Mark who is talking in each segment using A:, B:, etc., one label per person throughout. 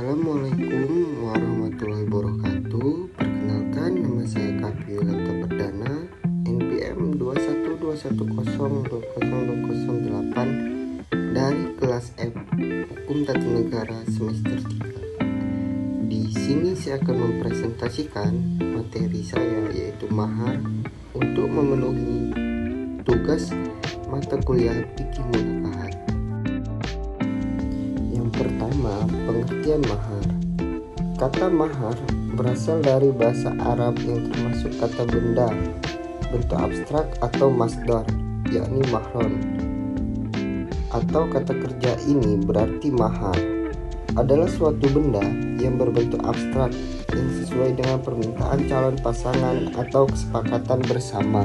A: Assalamualaikum warahmatullahi wabarakatuh. Perkenalkan, nama saya Kapi Wilanta Perdana, NPM 21120202008 dari kelas F Hukum Tata Negara semester 3. Di sini saya akan mempresentasikan materi saya, yaitu mahar, untuk memenuhi tugas mata kuliah fikih munakahat. Pertama, pengertian mahar. Kata mahar berasal dari bahasa Arab yang termasuk kata benda, bentuk abstrak atau masdar, yakni mahron. Atau kata kerja ini berarti mahar adalah suatu benda yang berbentuk abstrak yang sesuai dengan permintaan calon pasangan atau kesepakatan bersama.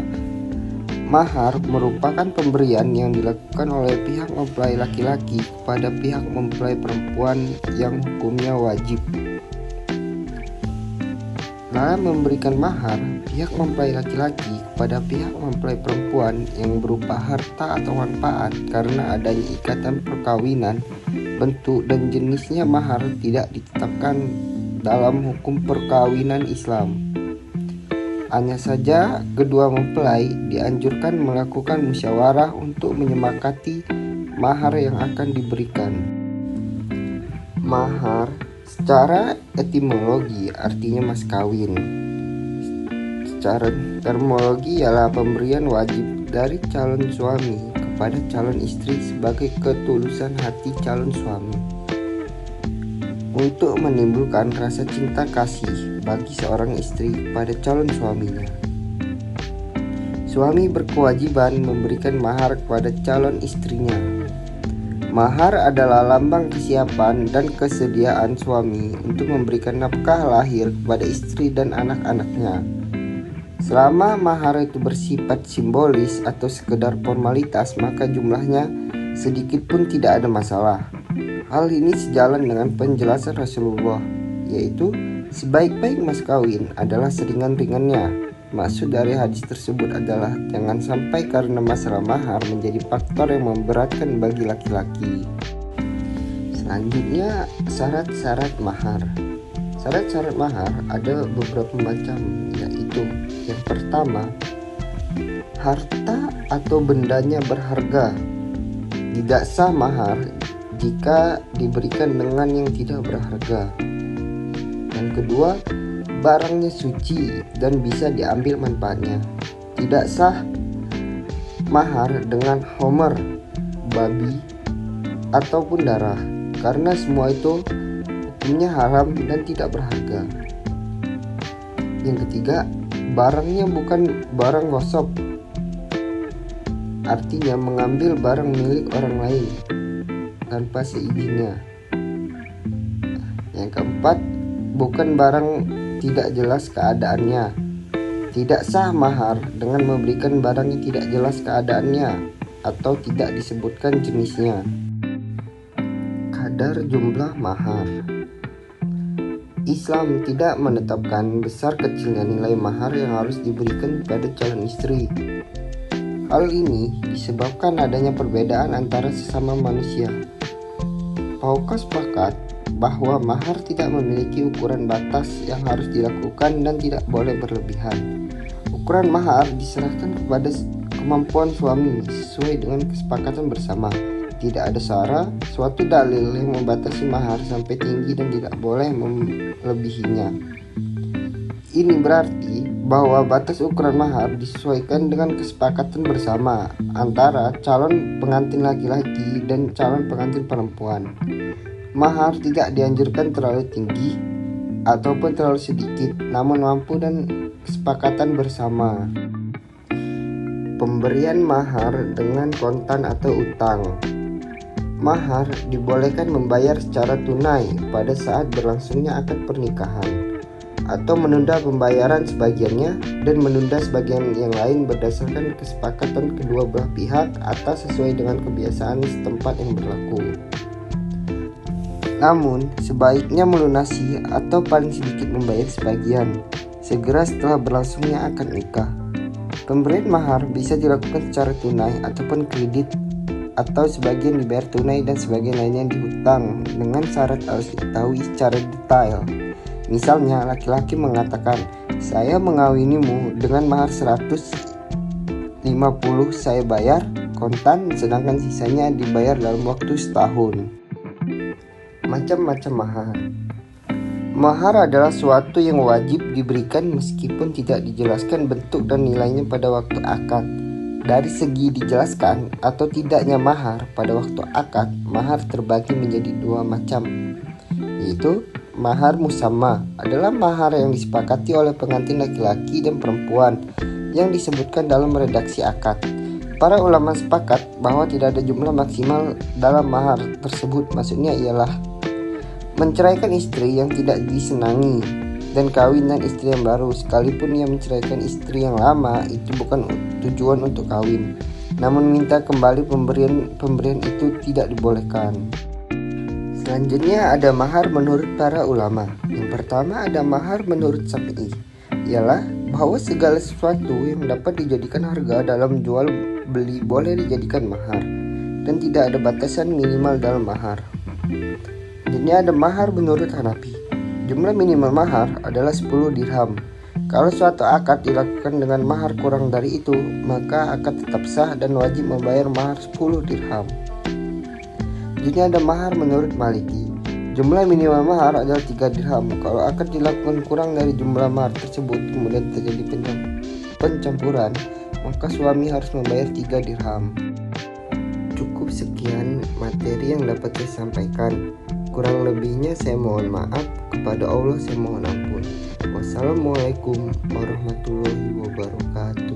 A: Mahar merupakan pemberian yang dilakukan oleh pihak mempelai laki-laki kepada pihak mempelai perempuan yang hukumnya wajib. Dalam memberikan mahar, pihak mempelai laki-laki kepada pihak mempelai perempuan yang berupa harta atau manfaat karena adanya ikatan perkawinan, bentuk dan jenisnya mahar tidak ditetapkan dalam hukum perkawinan Islam. Hanya saja kedua mempelai dianjurkan melakukan musyawarah untuk menyepakati mahar yang akan diberikan. Mahar secara etimologi artinya mas kawin. Secara terminologi ialah pemberian wajib dari calon suami kepada calon istri sebagai ketulusan hati calon suami untuk menimbulkan rasa cinta kasih bagi seorang istri pada calon suaminya. Suami berkewajiban memberikan mahar kepada calon istrinya. Mahar adalah lambang kesiapan dan kesediaan suami untuk memberikan nafkah lahir kepada istri dan anak-anaknya. Selama mahar itu bersifat simbolis atau sekedar formalitas, maka jumlahnya sedikit pun tidak ada masalah. Hal ini sejalan dengan penjelasan Rasulullah, yaitu sebaik-baik mas kawin adalah seringan-ringannya. Maksud dari hadis tersebut adalah jangan sampai karena masalah mahar menjadi faktor yang memberatkan bagi laki-laki. Selanjutnya, syarat-syarat mahar. Syarat-syarat mahar ada beberapa macam, yaitu yang pertama, harta atau bendanya berharga. Tidak sah mahar jika diberikan dengan yang tidak berharga. Yang kedua, barangnya suci dan bisa diambil manfaatnya. Tidak sah mahar dengan homer, babi, ataupun darah, karena semua itu hukumnya haram dan tidak berharga. Yang ketiga, barangnya bukan barang ghasab, artinya mengambil barang milik orang lain tanpa seizinnya. Yang keempat, bukan barang tidak jelas keadaannya. Tidak sah mahar dengan memberikan barang yang tidak jelas keadaannya atau tidak disebutkan jenisnya. Kadar jumlah mahar. Islam tidak menetapkan besar kecilnya nilai mahar yang harus diberikan kepada calon istri. Hal ini disebabkan adanya perbedaan antara sesama manusia. Paukah sepakat bahwa mahar tidak memiliki ukuran batas yang harus dilakukan dan tidak boleh berlebihan. Ukuran mahar diserahkan kepada kemampuan suami sesuai dengan kesepakatan bersama. Tidak ada suatu dalil yang membatasi mahar sampai tinggi dan tidak boleh melebihinya. Ini berarti bahwa batas ukuran mahar disesuaikan dengan kesepakatan bersama antara calon pengantin laki-laki dan calon pengantin perempuan. Mahar tidak dianjurkan terlalu tinggi ataupun terlalu sedikit, namun mampu dan kesepakatan bersama. Pemberian mahar dengan kontan atau utang. Mahar dibolehkan membayar secara tunai pada saat berlangsungnya akad pernikahan, atau menunda pembayaran sebagiannya dan menunda sebagian yang lain berdasarkan kesepakatan kedua belah pihak atau sesuai dengan kebiasaan setempat yang berlaku. Namun, sebaiknya melunasi atau paling sedikit membayar sebagian segera setelah berlangsungnya akad nikah. Pemberian mahar bisa dilakukan secara tunai ataupun kredit atau sebagian dibayar tunai dan sebagian lainnya dihutang dengan syarat harus diketahui secara detail. Misalnya laki-laki mengatakan, saya mengawinimu dengan mahar 150 saya bayar kontan, sedangkan sisanya dibayar dalam waktu setahun. Macam-macam mahar. Mahar adalah suatu yang wajib diberikan meskipun tidak dijelaskan bentuk dan nilainya pada waktu akad. Dari segi dijelaskan atau tidaknya mahar pada waktu akad, mahar terbagi menjadi dua macam, yaitu mahar musamma adalah mahar yang disepakati oleh pengantin laki-laki dan perempuan yang disebutkan dalam redaksi akad. Para ulama sepakat bahwa tidak ada jumlah maksimal dalam mahar tersebut. Maksudnya ialah menceraikan istri yang tidak disenangi dan kawin dengan istri yang baru, sekalipun ia menceraikan istri yang lama, itu bukan tujuan untuk kawin, namun minta kembali pemberian itu tidak dibolehkan. Selanjutnya ada mahar menurut para ulama. Yang pertama ada mahar menurut Syafi'i, ialah bahwa segala sesuatu yang dapat dijadikan harga dalam jual beli boleh dijadikan mahar dan tidak ada batasan minimal dalam mahar. Ini ada mahar menurut Hanafi. Jumlah minimal mahar adalah 10 dirham. Kalau suatu akad dilakukan dengan mahar kurang dari itu, maka akad tetap sah dan wajib membayar mahar 10 dirham. Jadi ada mahar menurut Maliki. Jumlah minimal mahar adalah 3 dirham. Kalau akad dilakukan kurang dari jumlah mahar tersebut kemudian terjadi pencampuran, maka suami harus membayar 3 dirham. Cukup sekian materi yang dapat saya sampaikan. Kurang lebihnya saya mohon maaf, kepada Allah saya mohon ampun. Wassalamualaikum warahmatullahi wabarakatuh.